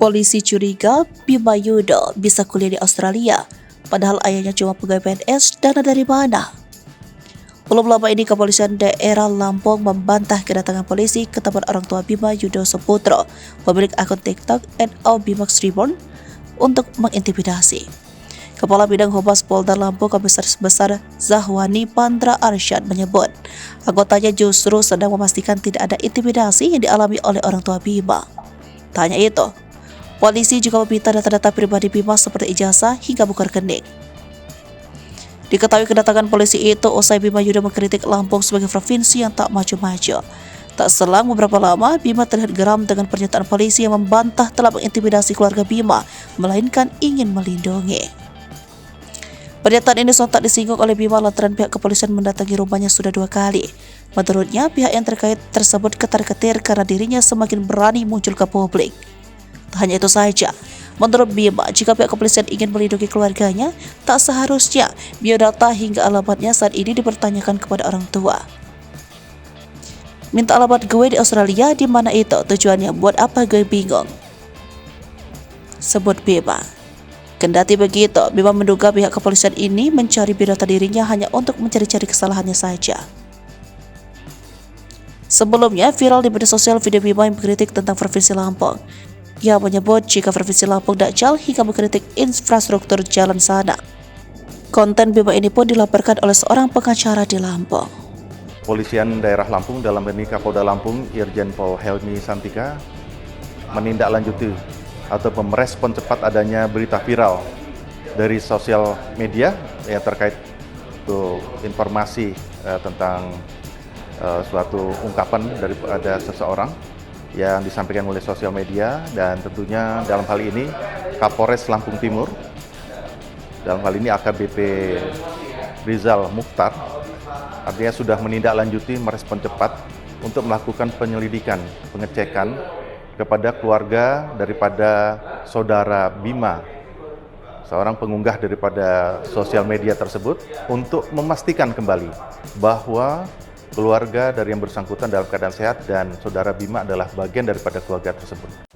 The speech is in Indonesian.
Polisi curiga Bima Yudo bisa kuliah di Australia, padahal ayahnya cuma pegawai PNS. Dana dari mana? Belum lama ini kepolisian daerah Lampung membantah kedatangan polisi ke tempat orang tua Bima Yudo Saputro, pemilik akun TikTok @bimax Reborn, untuk mengintimidasi. Kepala Bidang Humas Polda Lampung Komisaris Besar Zahwani Pandra Arsyad menyebut, anggotanya justru sedang memastikan tidak ada intimidasi yang dialami oleh orang tua Bima. Tak hanya itu, polisi juga meminta data-data pribadi Bima seperti ijazah hingga buku rekening. Diketahui kedatangan polisi itu usai Bima Yudo mengkritik Lampung sebagai provinsi yang tak maju-maju. Tak selang beberapa lama, Bima terlihat geram dengan pernyataan polisi yang membantah telah mengintimidasi keluarga Bima, melainkan ingin melindungi. Pernyataan ini sontak disinggung oleh Bima lantaran pihak kepolisian mendatangi rumahnya sudah 2 kali. Menurutnya, pihak yang terkait tersebut ketar-ketir karena dirinya semakin berani muncul ke publik. Tak hanya itu saja, menurut Bima, jika pihak kepolisian ingin melindungi keluarganya, tak seharusnya biodata hingga alamatnya saat ini dipertanyakan kepada orang tua. Minta alamat gue di Australia, di mana itu tujuannya, buat apa gue bingung, sebut Bima. Kendati begitu, Bima menduga pihak kepolisian ini mencari biodata dirinya hanya untuk mencari-cari kesalahannya saja. Sebelumnya, viral di media sosial video Bima yang mengkritik tentang Provinsi Lampung. Ia menyebut jika Provinsi Lampung dakjal hingga mengkritik infrastruktur jalan sana. Konten Bima ini pun dilaporkan oleh seorang pengacara di Lampung. Polisian daerah Lampung dalam ini Kapolda Lampung Irjen Pol Helmi Santika menindaklanjuti atau merespon cepat adanya berita viral dari sosial media yang terkait informasi tentang suatu ungkapan daripada seseorang yang disampaikan oleh sosial media, dan tentunya dalam hal ini Kapolres Lampung Timur, dalam hal ini AKBP Rizal Mukhtar, artinya sudah menindaklanjuti merespon cepat untuk melakukan penyelidikan, pengecekan kepada keluarga daripada saudara Bima, seorang pengunggah daripada sosial media tersebut, untuk memastikan kembali bahwa keluarga dari yang bersangkutan dalam keadaan sehat dan saudara Bima adalah bagian daripada keluarga tersebut.